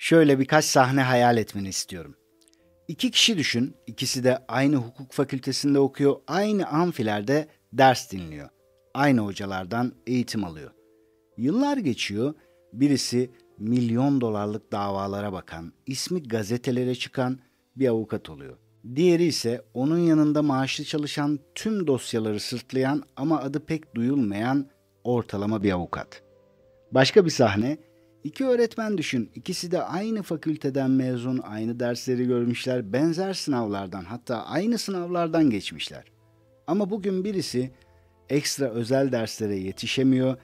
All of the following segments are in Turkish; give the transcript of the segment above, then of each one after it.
Şöyle birkaç sahne hayal etmeni istiyorum. İki kişi düşün, ikisi de aynı hukuk fakültesinde okuyor, aynı amfilerde ders dinliyor. Aynı hocalardan eğitim alıyor. Yıllar geçiyor, birisi milyon dolarlık davalara bakan, ismi gazetelere çıkan bir avukat oluyor. Diğeri ise onun yanında maaşlı çalışan, tüm dosyaları sırtlayan ama adı pek duyulmayan ortalama bir avukat. Başka bir sahne, iki öğretmen düşün. İkisi de aynı fakülteden mezun, aynı dersleri görmüşler, benzer sınavlardan, hatta aynı sınavlardan geçmişler. Ama bugün birisi ekstra özel derslere yetişemiyor,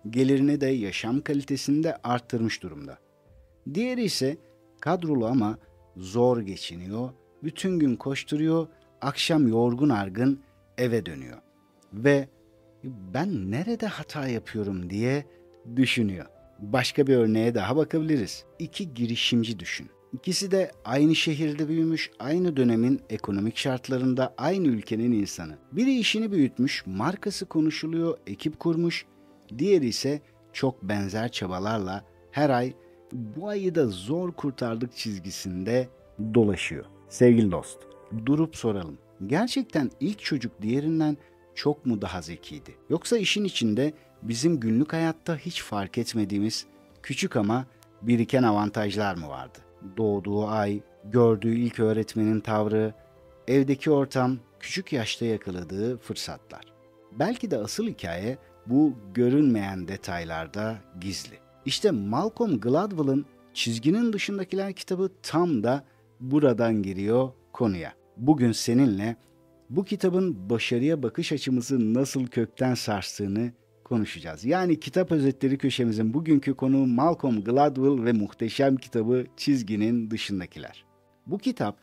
gelirini de yaşam kalitesini de arttırmış durumda. Diğeri ise kadrolu ama zor geçiniyor, bütün gün koşturuyor, akşam yorgun argın eve dönüyor. Ve ben nerede hata yapıyorum diye düşünüyor. Başka bir örneğe daha bakabiliriz. İki girişimci düşün. İkisi de aynı şehirde büyümüş, aynı dönemin ekonomik şartlarında, aynı ülkenin insanı. Biri işini büyütmüş, markası konuşuluyor, ekip kurmuş. Diğeri ise çok benzer çabalarla her ay bu ayı da zor kurtardık çizgisinde dolaşıyor. Sevgili dost, durup soralım. Gerçekten ilk çocuk diğerinden çok mu daha zekiydi? Yoksa işin içinde bizim günlük hayatta hiç fark etmediğimiz küçük ama biriken avantajlar mı vardı? Doğduğu ay, gördüğü ilk öğretmenin tavrı, evdeki ortam, küçük yaşta yakaladığı fırsatlar. Belki de asıl hikaye bu görünmeyen detaylarda gizli. İşte Malcolm Gladwell'ın Çizginin Dışındakiler kitabı tam da buradan giriyor konuya. Bugün seninle bu kitabın başarıya bakış açımızı nasıl kökten sarstığını konuşacağız. Yani kitap özetleri köşemizin bugünkü konuğu Malcolm Gladwell ve muhteşem kitabı Çizginin Dışındakiler. Bu kitap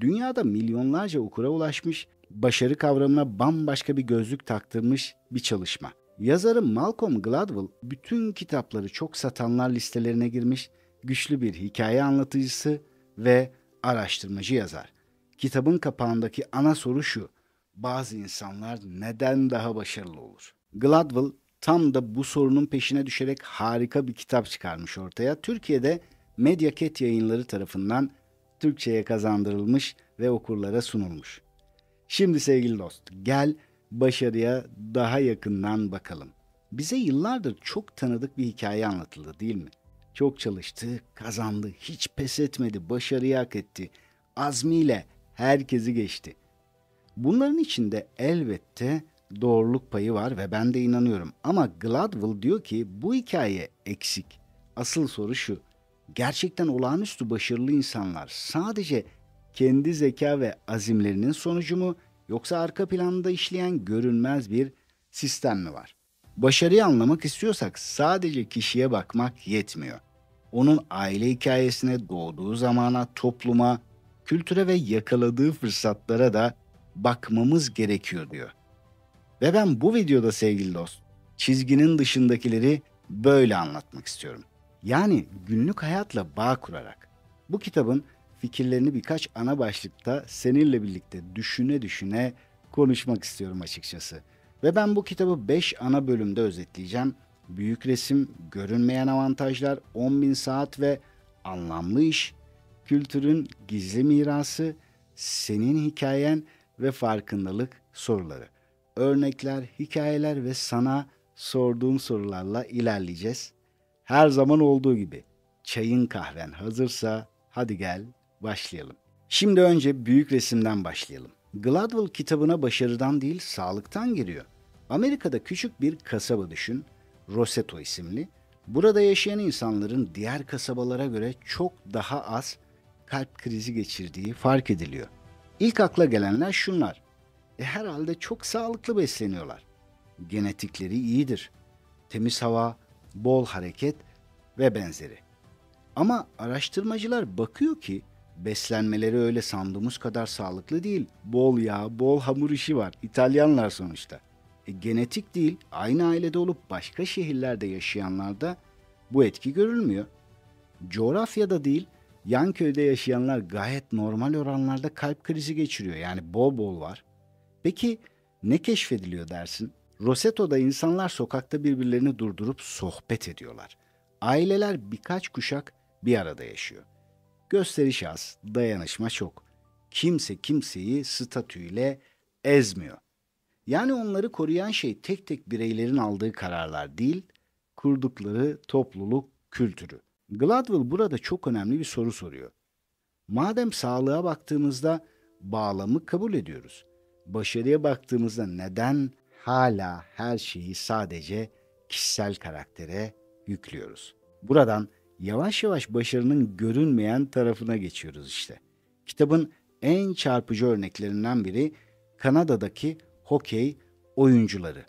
dünyada milyonlarca okura ulaşmış, başarı kavramına bambaşka bir gözlük taktırmış bir çalışma. Yazarı Malcolm Gladwell bütün kitapları çok satanlar listelerine girmiş, güçlü bir hikaye anlatıcısı ve araştırmacı yazar. Kitabın kapağındaki ana soru şu: bazı insanlar neden daha başarılı olur? Gladwell tam da bu sorunun peşine düşerek harika bir kitap çıkarmış ortaya. Türkiye'de Medyaket Yayınları tarafından Türkçe'ye kazandırılmış ve okurlara sunulmuş. Şimdi sevgili dost, gel başarıya daha yakından bakalım. Bize yıllardır çok tanıdık bir hikaye anlatıldı, değil mi? Çok çalıştı, kazandı, hiç pes etmedi, başarıyı hak etti. Azmiyle herkesi geçti. Bunların içinde elbette doğruluk payı var ve ben de inanıyorum. Ama Gladwell diyor ki bu hikaye eksik. Asıl soru şu: gerçekten olağanüstü başarılı insanlar sadece kendi zeka ve azimlerinin sonucu mu, yoksa arka planda işleyen görünmez bir sistem mi var? Başarıyı anlamak istiyorsak sadece kişiye bakmak yetmiyor. Onun aile hikayesine, doğduğu zamana, topluma, kültüre ve yakaladığı fırsatlara da bakmamız gerekiyor diyor. Ve ben bu videoda sevgili dost, çizginin dışındakileri böyle anlatmak istiyorum. Yani günlük hayatla bağ kurarak. Bu kitabın fikirlerini birkaç ana başlıkta seninle birlikte düşüne düşüne konuşmak istiyorum açıkçası. Ve ben bu kitabı 5 ana bölümde özetleyeceğim. Büyük resim, görünmeyen avantajlar, 10.000 saat ve anlamlı iş, kültürün gizli mirası, senin hikayen ve farkındalık soruları. Örnekler, hikayeler ve sana sorduğum sorularla ilerleyeceğiz. Her zaman olduğu gibi çayın kahven hazırsa hadi gel başlayalım. Şimdi önce büyük resimden başlayalım. Gladwell kitabına başarıdan değil sağlıktan giriyor. Amerika'da küçük bir kasaba düşün, Roseto isimli. Burada yaşayan insanların diğer kasabalara göre çok daha az kalp krizi geçirdiği fark ediliyor. İlk akla gelenler şunlar: herhalde çok sağlıklı besleniyorlar. Genetikleri iyidir. Temiz hava, bol hareket ve benzeri. Ama araştırmacılar bakıyor ki beslenmeleri öyle sandığımız kadar sağlıklı değil. Bol yağ, bol hamur işi var. İtalyanlar sonuçta. Genetik değil, aynı ailede olup başka şehirlerde yaşayanlarda bu etki görülmüyor. Coğrafyada değil, yan köyde yaşayanlar gayet normal oranlarda kalp krizi geçiriyor. Yani bol bol var. Peki ne keşfediliyor dersin? Roseto'da insanlar sokakta birbirlerini durdurup sohbet ediyorlar. Aileler birkaç kuşak bir arada yaşıyor. Gösteriş az, dayanışma çok. Kimse kimseyi statüyle ezmiyor. Yani onları koruyan şey tek tek bireylerin aldığı kararlar değil, kurdukları topluluk kültürü. Gladwell burada çok önemli bir soru soruyor. Madem sağlığa baktığımızda bağlamı kabul ediyoruz, başarıya baktığımızda neden hala her şeyi sadece kişisel karaktere yüklüyoruz? Buradan yavaş yavaş başarının görünmeyen tarafına geçiyoruz işte. Kitabın en çarpıcı örneklerinden biri Kanada'daki hokey oyuncuları.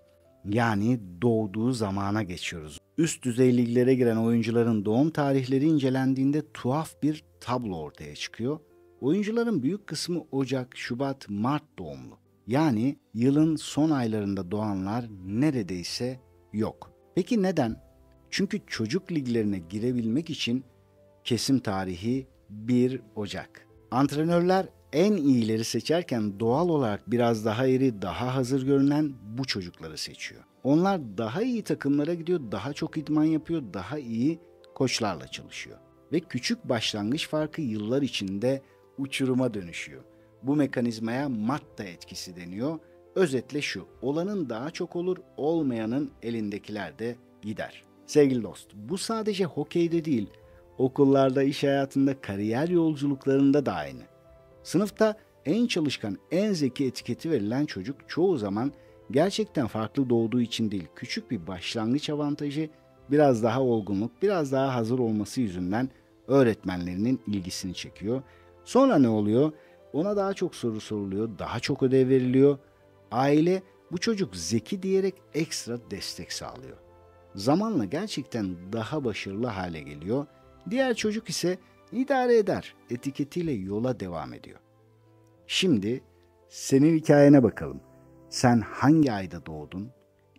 Yani doğduğu zamana geçiyoruz. Üst düzey liglere giren oyuncuların doğum tarihleri incelendiğinde tuhaf bir tablo ortaya çıkıyor. Oyuncuların büyük kısmı Ocak, Şubat, Mart doğumlu. Yani yılın son aylarında doğanlar neredeyse yok. Peki neden? Çünkü çocuk liglerine girebilmek için kesim tarihi 1 Ocak. Antrenörler en iyileri seçerken doğal olarak biraz daha iri, daha hazır görünen bu çocukları seçiyor. Onlar daha iyi takımlara gidiyor, daha çok idman yapıyor, daha iyi koçlarla çalışıyor. Ve küçük başlangıç farkı yıllar içinde uçuruma dönüşüyor. Bu mekanizmaya matta etkisi deniyor. Özetle şu, olanın daha çok olur, olmayanın elindekiler de gider. Sevgili dost, bu sadece hokeyde değil, okullarda, iş hayatında, kariyer yolculuklarında da aynı. Sınıfta en çalışkan, en zeki etiketi verilen çocuk çoğu zaman gerçekten farklı doğduğu için değil, küçük bir başlangıç avantajı, biraz daha olgunluk, biraz daha hazır olması yüzünden öğretmenlerinin ilgisini çekiyor. Sonra ne oluyor? Ona daha çok soru soruluyor, daha çok ödev veriliyor. Aile bu çocuk zeki diyerek ekstra destek sağlıyor. Zamanla gerçekten daha başarılı hale geliyor. Diğer çocuk ise idare eder etiketiyle yola devam ediyor. Şimdi senin hikayene bakalım. Sen hangi ayda doğdun?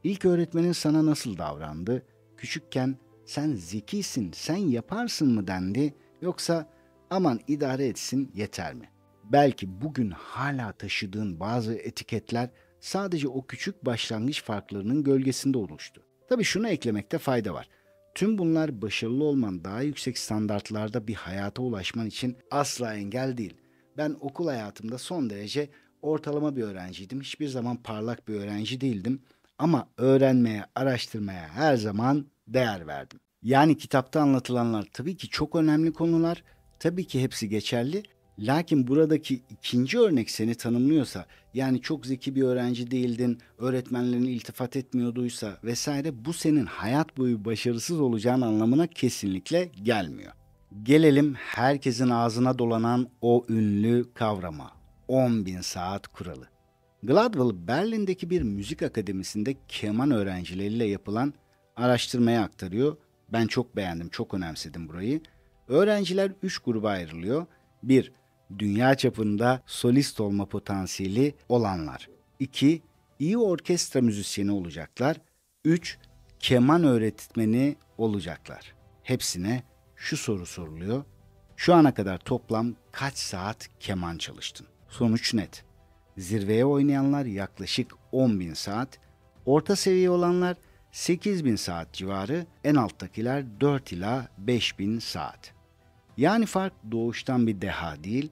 İlk öğretmenin sana nasıl davrandı? Küçükken sen zekisin, sen yaparsın mı dendi? Yoksa aman idare etsin yeter mi? Belki bugün hala taşıdığın bazı etiketler sadece o küçük başlangıç farklarının gölgesinde oluştu. Tabii şunu eklemekte fayda var. Tüm bunlar başarılı olman, daha yüksek standartlarda bir hayata ulaşman için asla engel değil. Ben okul hayatımda son derece ortalama bir öğrenciydim. Hiçbir zaman parlak bir öğrenci değildim. Ama öğrenmeye, araştırmaya her zaman değer verdim. Yani kitapta anlatılanlar tabii ki çok önemli konular. Tabii ki hepsi geçerli. Lakin buradaki ikinci örnek seni tanımlıyorsa, yani çok zeki bir öğrenci değildin, öğretmenlerin iltifat etmiyorduysa vesaire, bu senin hayat boyu başarısız olacağın anlamına kesinlikle gelmiyor. Gelelim herkesin ağzına dolanan o ünlü kavrama, 10.000 saat kuralı. Gladwell, Berlin'deki bir müzik akademisinde keman öğrencileriyle yapılan araştırmaya aktarıyor. Ben çok beğendim, çok önemsedim burayı. Öğrenciler 3 gruba ayrılıyor. 1. Dünya çapında solist olma potansiyeli olanlar. 2. İyi orkestra müzisyeni olacaklar. 3. Keman öğretmeni olacaklar. Hepsine şu soru soruluyor. Şu ana kadar toplam kaç saat keman çalıştın? Sonuç net. Zirveye oynayanlar yaklaşık 10.000 saat, orta seviye olanlar 8.000 saat civarı, en alttakiler 4 ila 5.000 saat. Yani fark doğuştan bir deha değil,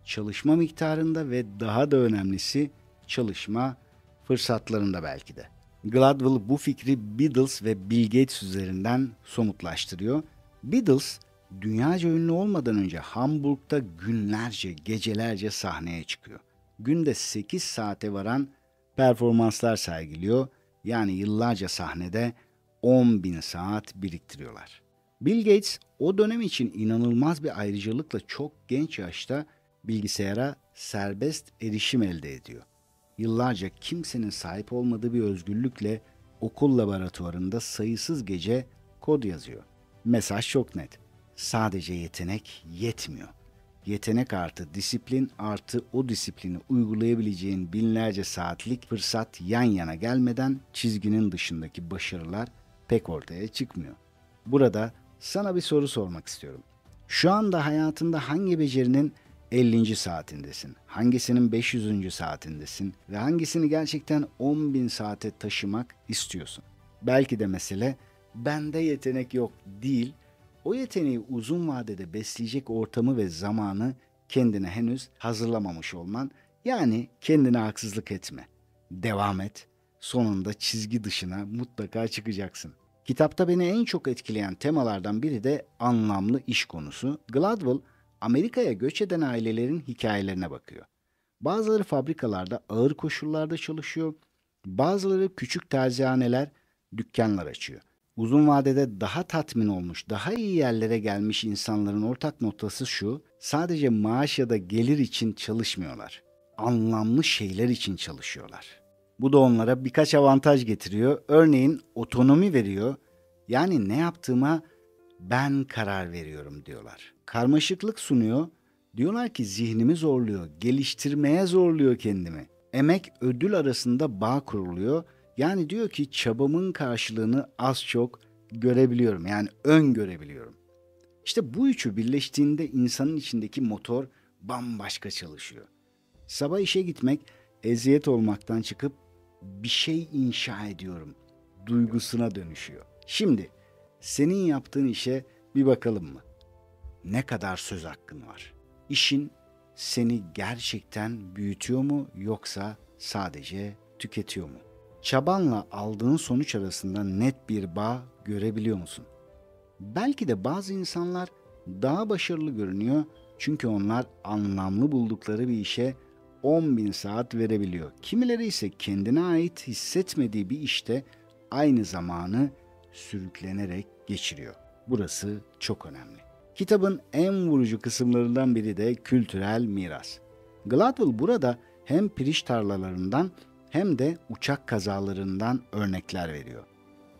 çalışma miktarında ve daha da önemlisi çalışma fırsatlarında belki de. Gladwell bu fikri Beatles ve Bill Gates üzerinden somutlaştırıyor. Beatles, dünyaca ünlü olmadan önce Hamburg'da günlerce, gecelerce sahneye çıkıyor. Günde 8 saate varan performanslar sergiliyor. Yani yıllarca sahnede 10.000 saat biriktiriyorlar. Bill Gates o dönem için inanılmaz bir ayrıcalıkla çok genç yaşta bilgisayara serbest erişim elde ediyor. Yıllarca kimsenin sahip olmadığı bir özgürlükle okul laboratuvarında sayısız gece kod yazıyor. Mesaj çok net. Sadece yetenek yetmiyor. Yetenek artı disiplin artı o disiplini uygulayabileceğin binlerce saatlik fırsat yan yana gelmeden çizginin dışındaki başarılar pek ortaya çıkmıyor. Burada sana bir soru sormak istiyorum. Şu anda hayatında hangi becerinin 50. saatindesin? Hangisinin 500. saatindesin? Ve hangisini gerçekten 10.000 saate taşımak istiyorsun? Belki de mesele bende yetenek yok değil, o yeteneği uzun vadede besleyecek ortamı ve zamanı kendine henüz hazırlamamış olman, yani kendine haksızlık etme. Devam et. Sonunda çizgi dışına mutlaka çıkacaksın. Kitapta beni en çok etkileyen temalardan biri de anlamlı iş konusu. Gladwell, Amerika'ya göç eden ailelerin hikayelerine bakıyor. Bazıları fabrikalarda ağır koşullarda çalışıyor, bazıları küçük terzihaneler, dükkanlar açıyor. Uzun vadede daha tatmin olmuş, daha iyi yerlere gelmiş insanların ortak noktası şu: sadece maaş ya da gelir için çalışmıyorlar. Anlamlı şeyler için çalışıyorlar. Bu da onlara birkaç avantaj getiriyor. Örneğin otonomi veriyor. Yani ne yaptığıma ben karar veriyorum diyorlar. Karmaşıklık sunuyor. Diyorlar ki zihnimi zorluyor, geliştirmeye zorluyor kendimi. Emek ödül arasında bağ kuruluyor. Yani diyor ki çabamın karşılığını az çok görebiliyorum. Yani öngörebiliyorum. İşte bu üçü birleştiğinde insanın içindeki motor bambaşka çalışıyor. Sabah işe gitmek eziyet olmaktan çıkıp bir şey inşa ediyorum duygusuna dönüşüyor. Şimdi senin yaptığın işe bir bakalım mı? Ne kadar söz hakkın var? İşin seni gerçekten büyütüyor mu yoksa sadece tüketiyor mu? Çabanla aldığın sonuç arasında net bir bağ görebiliyor musun? Belki de bazı insanlar daha başarılı görünüyor çünkü onlar anlamlı buldukları bir işe 10.000 saat verebiliyor. Kimileri ise kendine ait hissetmediği bir işte aynı zamanı sürüklenerek geçiriyor. Burası çok önemli. Kitabın en vurucu kısımlarından biri de kültürel miras. Gladwell burada hem pirinç tarlalarından hem de uçak kazalarından örnekler veriyor.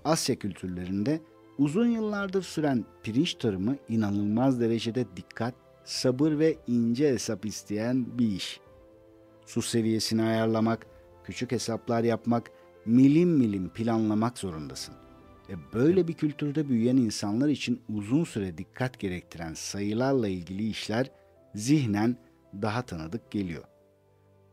Asya kültürlerinde uzun yıllardır süren pirinç tarımı inanılmaz derecede dikkat, sabır ve ince hesap isteyen bir iş. Su seviyesini ayarlamak, küçük hesaplar yapmak, milim milim planlamak zorundasın. Böyle bir kültürde büyüyen insanlar için uzun süre dikkat gerektiren sayılarla ilgili işler zihnen daha tanıdık geliyor.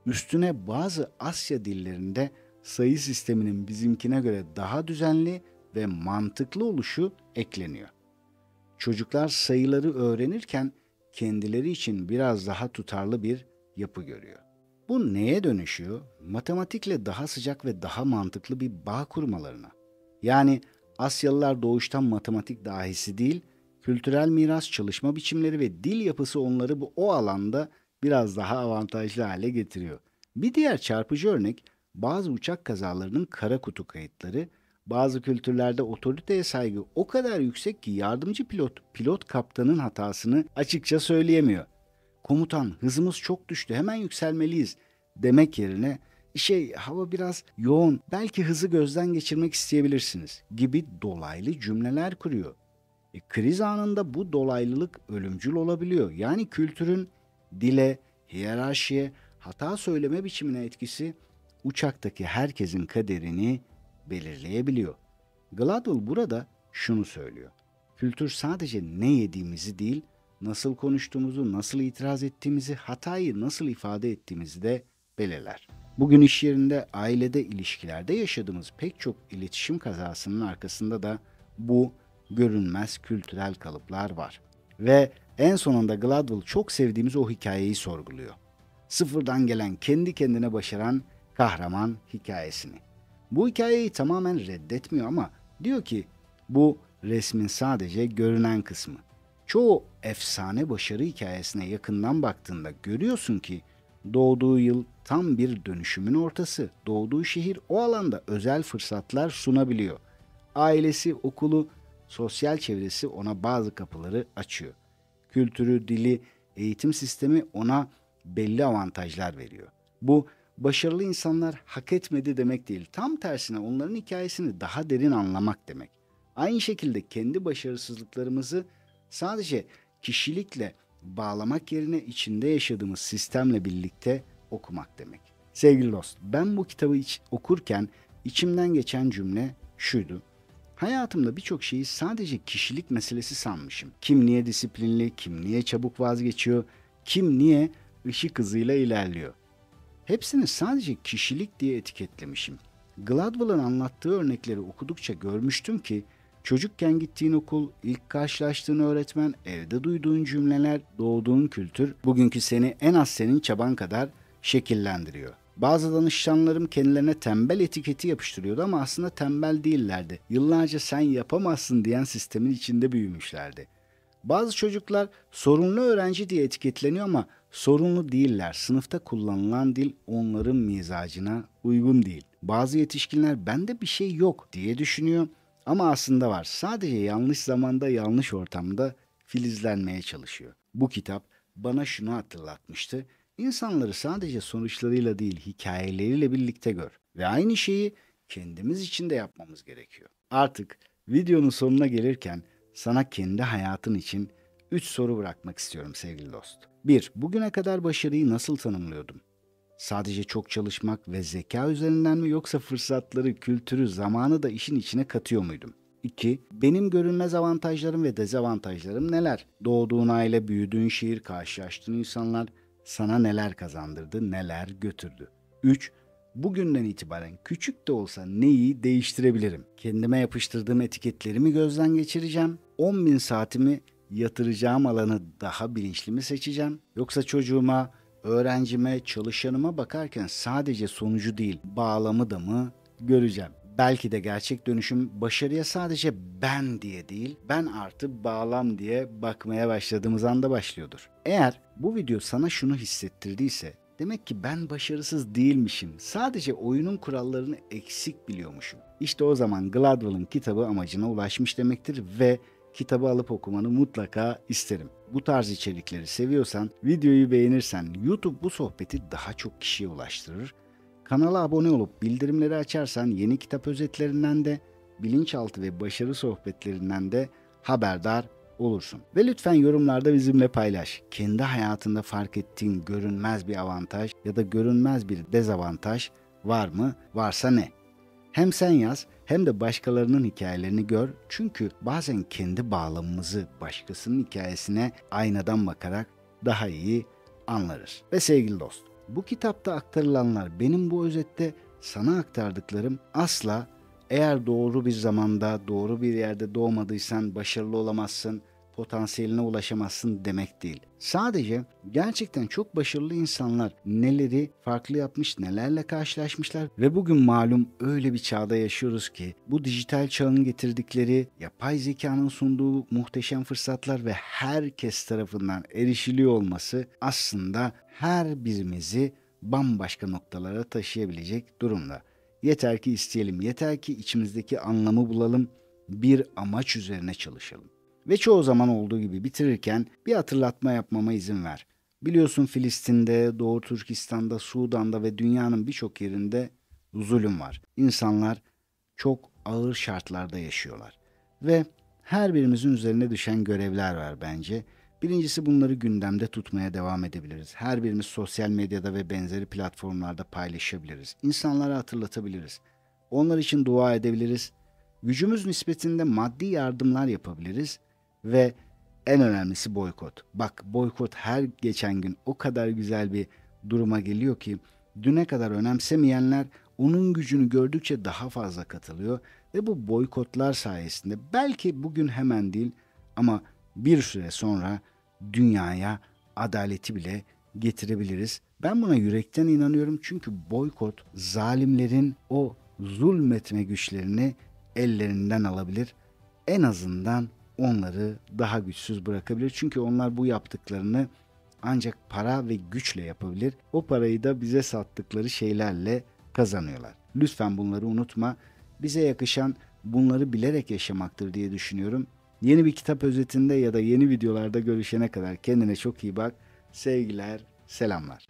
Üstüne bazı Asya dillerinde sayı sisteminin bizimkine göre daha düzenli ve mantıklı oluşu ekleniyor. Çocuklar sayıları öğrenirken kendileri için biraz daha tutarlı bir yapı görüyor. Bu neye dönüşüyor? Matematikle daha sıcak ve daha mantıklı bir bağ kurmalarına. Yani Asyalılar doğuştan matematik dahisi değil, kültürel miras, çalışma biçimleri ve dil yapısı onları o alanda biraz daha avantajlı hale getiriyor. Bir diğer çarpıcı örnek, bazı uçak kazalarının kara kutu kayıtları. Bazı kültürlerde otoriteye saygı o kadar yüksek ki yardımcı pilot kaptanın hatasını açıkça söyleyemiyor. Komutan, hızımız çok düştü, hemen yükselmeliyiz demek yerine hava biraz yoğun, belki hızı gözden geçirmek isteyebilirsiniz gibi dolaylı cümleler kuruyor. Kriz anında bu dolaylılık ölümcül olabiliyor. Yani kültürün dile, hiyerarşiye, hata söyleme biçimine etkisi uçaktaki herkesin kaderini belirleyebiliyor. Gladwell burada şunu söylüyor: kültür sadece ne yediğimizi değil, nasıl konuştuğumuzu, nasıl itiraz ettiğimizi, hatayı nasıl ifade ettiğimizi de belirler. Bugün iş yerinde, ailede, ilişkilerde yaşadığımız pek çok iletişim kazasının arkasında da bu görünmez kültürel kalıplar var. Ve en sonunda Gladwell çok sevdiğimiz o hikayeyi sorguluyor. Sıfırdan gelen, kendi kendine başaran kahraman hikayesini. Bu hikayeyi tamamen reddetmiyor ama diyor ki bu resmin sadece görünen kısmı. Çoğu efsane başarı hikayesine yakından baktığında görüyorsun ki doğduğu yıl tam bir dönüşümün ortası. Doğduğu şehir o alanda özel fırsatlar sunabiliyor. Ailesi, okulu, sosyal çevresi ona bazı kapıları açıyor. Kültürü, dili, eğitim sistemi ona belli avantajlar veriyor. Bu başarılı insanlar hak etmedi demek değil. Tam tersine onların hikayesini daha derin anlamak demek. Aynı şekilde kendi başarısızlıklarımızı sadece kişilikle bağlamak yerine içinde yaşadığımız sistemle birlikte okumak demek. Sevgili dost, ben bu kitabı okurken içimden geçen cümle şuydu: hayatımda birçok şeyi sadece kişilik meselesi sanmışım. Kim niye disiplinli, kim niye çabuk vazgeçiyor, kim niye ışık hızıyla ilerliyor. Hepsini sadece kişilik diye etiketlemişim. Gladwell'ın anlattığı örnekleri okudukça görmüştüm ki Çocukken gittiğin okul, ilk karşılaştığın öğretmen, evde duyduğun cümleler, doğduğun kültür bugünkü seni en az senin çaban kadar şekillendiriyor. Bazı danışanlarım kendilerine tembel etiketi yapıştırıyordu ama aslında tembel değillerdi. Yıllarca sen yapamazsın diyen sistemin içinde büyümüşlerdi. Bazı çocuklar sorunlu öğrenci diye etiketleniyor ama sorunlu değiller. Sınıfta kullanılan dil onların mizacına uygun değil. Bazı yetişkinler bende bir şey yok diye düşünüyor ama aslında var. Sadece yanlış zamanda, yanlış ortamda filizlenmeye çalışıyor. Bu kitap bana şunu hatırlatmıştı. İnsanları sadece sonuçlarıyla değil, hikayeleriyle birlikte gör. Ve aynı şeyi kendimiz için de yapmamız gerekiyor. Artık videonun sonuna gelirken sana kendi hayatın için 3 soru bırakmak istiyorum sevgili dost. 1. Bugüne kadar başarıyı nasıl tanımlıyordum? Sadece çok çalışmak ve zeka üzerinden mi yoksa fırsatları, kültürü, zamanı da işin içine katıyor muydum? 2. Benim görünmez avantajlarım ve dezavantajlarım neler? Doğduğun aile, büyüdüğün şehir, karşılaştığın insanlar sana neler kazandırdı, neler götürdü? 3. Bugünden itibaren küçük de olsa neyi değiştirebilirim? Kendime yapıştırdığım etiketlerimi gözden geçireceğim. 10.000 saatimi yatıracağım alanı daha bilinçli mi seçeceğim? Yoksa çocuğuma, öğrencime, çalışanıma bakarken sadece sonucu değil, bağlamı da mı göreceğim? Belki de gerçek dönüşüm başarıya sadece ben diye değil, ben artı bağlam diye bakmaya başladığımız anda başlıyordur. Eğer bu video sana şunu hissettirdiyse, demek ki ben başarısız değilmişim. Sadece oyunun kurallarını eksik biliyormuşum. İşte o zaman Gladwell'ın kitabı amacına ulaşmış demektir ve kitabı alıp okumanı mutlaka isterim. Bu tarz içerikleri seviyorsan, videoyu beğenirsen YouTube bu sohbeti daha çok kişiye ulaştırır. Kanala abone olup bildirimleri açarsan yeni kitap özetlerinden de, bilinçaltı ve başarı sohbetlerinden de haberdar olursun. Ve lütfen yorumlarda bizimle paylaş. Kendi hayatında fark ettiğin görünmez bir avantaj ya da görünmez bir dezavantaj var mı? Varsa ne? Hem sen yaz hem de başkalarının hikayelerini gör. Çünkü bazen kendi bağlamımızı başkasının hikayesine aynadan bakarak daha iyi anlarız. Ve sevgili dost, bu kitapta aktarılanlar benim bu özette sana aktardıklarım asla eğer doğru bir zamanda, doğru bir yerde doğmadıysan başarılı olamazsın, potansiyeline ulaşamazsın demek değil. Sadece gerçekten çok başarılı insanlar neleri farklı yapmış, nelerle karşılaşmışlar ve bugün malum öyle bir çağda yaşıyoruz ki bu dijital çağın getirdikleri, yapay zekanın sunduğu muhteşem fırsatlar ve herkes tarafından erişiliyor olması aslında her birimizi bambaşka noktalara taşıyabilecek durumda. Yeter ki isteyelim, yeter ki içimizdeki anlamı bulalım, bir amaç üzerine çalışalım. Ve çoğu zaman olduğu gibi bitirirken bir hatırlatma yapmama izin ver. Biliyorsun Filistin'de, Doğu Türkistan'da, Sudan'da ve dünyanın birçok yerinde zulüm var. İnsanlar çok ağır şartlarda yaşıyorlar. Ve her birimizin üzerine düşen görevler var bence. Birincisi bunları gündemde tutmaya devam edebiliriz. Her birimiz sosyal medyada ve benzeri platformlarda paylaşabiliriz. İnsanlara hatırlatabiliriz. Onlar için dua edebiliriz. Gücümüz nispetinde maddi yardımlar yapabiliriz. Ve en önemlisi boykot. Bak boykot her geçen gün o kadar güzel bir duruma geliyor ki düne kadar önemsemeyenler onun gücünü gördükçe daha fazla katılıyor ve bu boykotlar sayesinde belki bugün hemen değil ama bir süre sonra dünyaya adaleti bile getirebiliriz. Ben buna yürekten inanıyorum çünkü boykot zalimlerin o zulmetme güçlerini ellerinden alabilir. En azından onları daha güçsüz bırakabilir. Çünkü onlar bu yaptıklarını ancak para ve güçle yapabilir. O parayı da bize sattıkları şeylerle kazanıyorlar. Lütfen bunları unutma. Bize yakışan bunları bilerek yaşamaktır diye düşünüyorum. Yeni bir kitap özetinde ya da yeni videolarda görüşene kadar kendine çok iyi bak. Sevgiler, selamlar.